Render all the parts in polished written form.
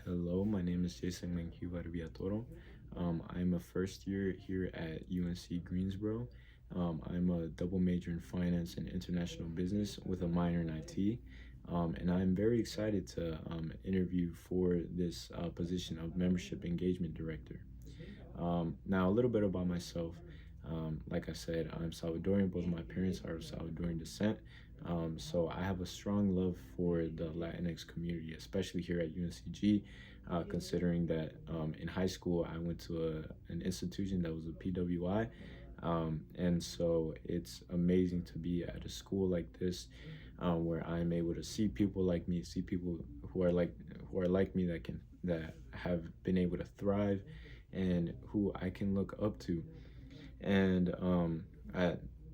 Hello, my name is Jason Menjivar-Villatoro. I'm a first year here at UNC Greensboro. I'm a double major in finance and international business with a minor in IT. And I'm very excited to interview for this position of membership engagement director. Now, a little bit about myself. Like I said, I'm Salvadorian. Both my parents are of Salvadorian descent. So I have a strong love for the Latinx community, especially here at UNCG, considering that in high school I went to an institution that was a PWI. And so it's amazing to be at a school like this where I'm able to see people like me, see people who are like me that have been able to thrive and who I can look up to. And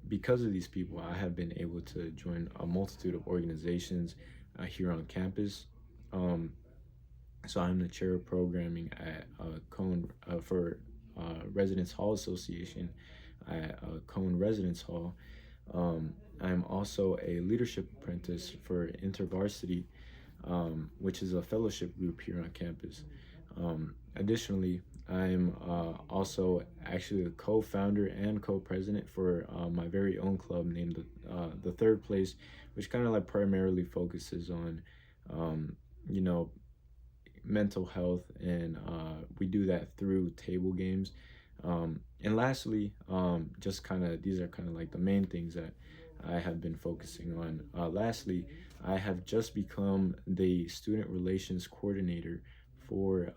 because of these people, I have been able to join a multitude of organizations here on campus. Um, so I'm the chair of programming at Cone for Residence Hall Association at Cone Residence Hall. I'm also a leadership apprentice for InterVarsity, which is a fellowship group here on campus. Additionally, I'm also actually the co-founder and co-president for my very own club named the Third Place, which kind of like primarily focuses on, you know, mental health, and we do that through table games. And lastly, just kind of these are kind of like the main things that I have been focusing on. Lastly, I have just become the student relations coordinator for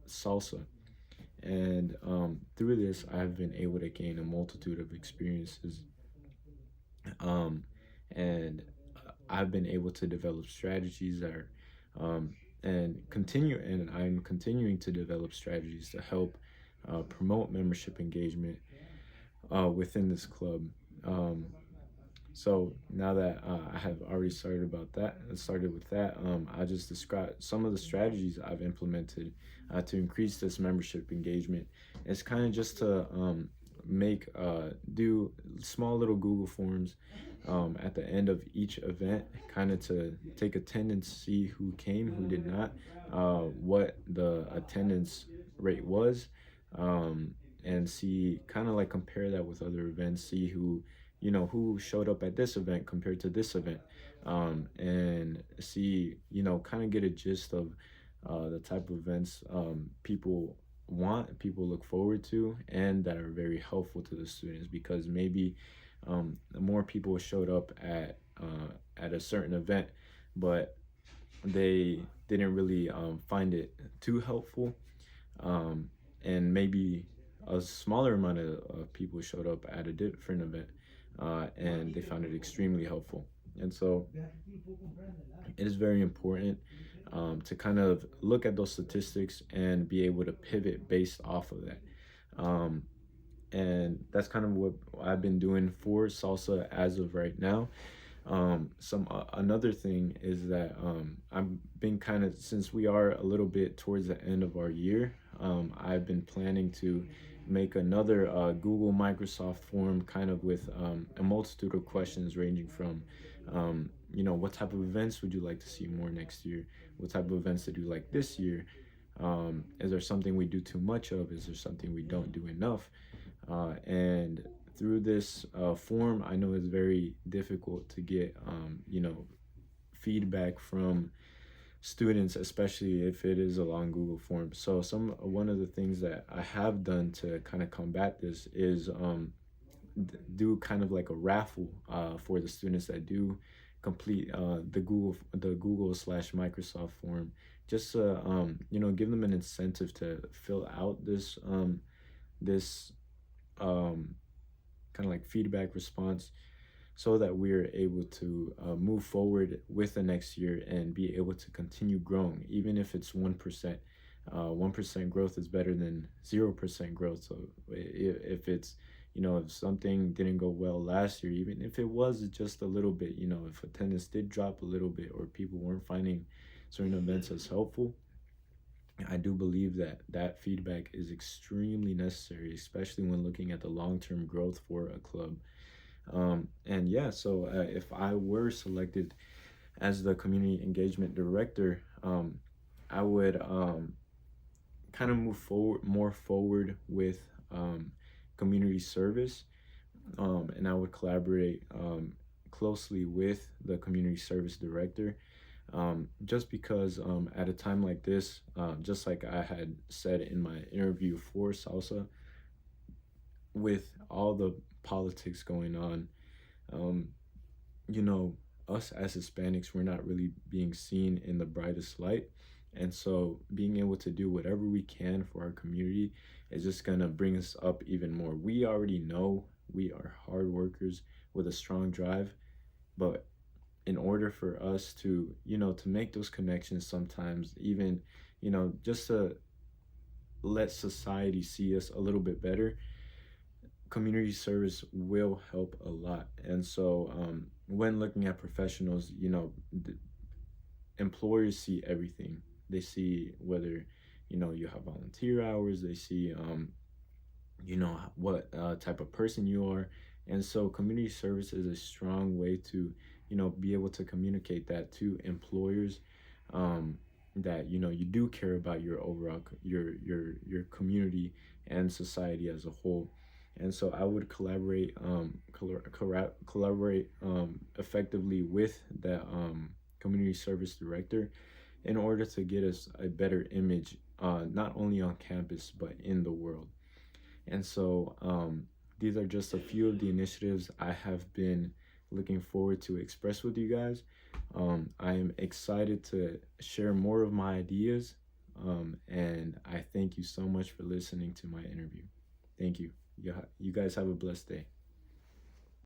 salsa. And through this, I've been able to gain a multitude of experiences. Um, and I've been able to develop strategies that are, and I'm continuing to develop strategies to help promote membership engagement within this club. Um, so now that I have already started with that, I'll just describe some of the strategies I've implemented to increase this membership engagement. It's kind of just to do small little Google forms at the end of each event, kind of to take attendance, see who came, who did not, what the attendance rate was, and see kind of like compare that with other events, see who showed up at this event compared to this event, and see, kind of get a gist of the type of events people look forward to, and that are very helpful to the students, because maybe more people showed up at a certain event, but they didn't really find it too helpful, and maybe a smaller amount of people showed up at a different event, and they found it extremely helpful. And so it is very important to kind of look at those statistics and be able to pivot based off of that. Um, and that's kind of what I've been doing for salsa as of right now. Some Another thing is that I've been kind of, since we are a little bit towards the end of our year, I've been planning to make another Google Microsoft form, kind of with a multitude of questions ranging from, what type of events would you like to see more next year? What type of events did you like this year? Is there something we do too much of? Is there something we don't do enough? And through this form, I know it's very difficult to get, feedback from students, especially if it is a long Google form. So one of the things that I have done to kind of combat this is do kind of like a raffle for the students that do complete the Google/Microsoft form, just to give them an incentive to fill out this kind of like feedback response, so that we're able to move forward with the next year and be able to continue growing, even if it's 1%. 1% growth is better than 0% growth. So if it's, if something didn't go well last year, even if it was just a little bit, if attendance did drop a little bit, or people weren't finding certain events as helpful, I do believe that that feedback is extremely necessary, especially when looking at the long-term growth for a club. And yeah, so if I were selected as the community engagement director, I would kind of move forward more forward with community service, and I would collaborate closely with the community service director, just because at a time like this, just like I had said in my interview for Salsa, with all the politics going on, um, you know, us as Hispanics, we're not really being seen in the brightest light. And so being able to do whatever we can for our community is just going to bring us up even more. We already know we are hard workers with a strong drive, but in order for us to, to make those connections sometimes, even, just to let society see us a little bit better, community service will help a lot. And so, when looking at professionals, employers see everything. They see whether, you have volunteer hours. They see, what type of person you are. And so, community service is a strong way to, be able to communicate that to employers. That you do care about your overall your community and society as a whole. And so I would collaborate effectively with the community service director in order to get us a better image, not only on campus but in the world. And so these are just a few of the initiatives I have been looking forward to express with you guys. I am excited to share more of my ideas, and I thank you so much for listening to my interview. Thank you. You guys have a blessed day.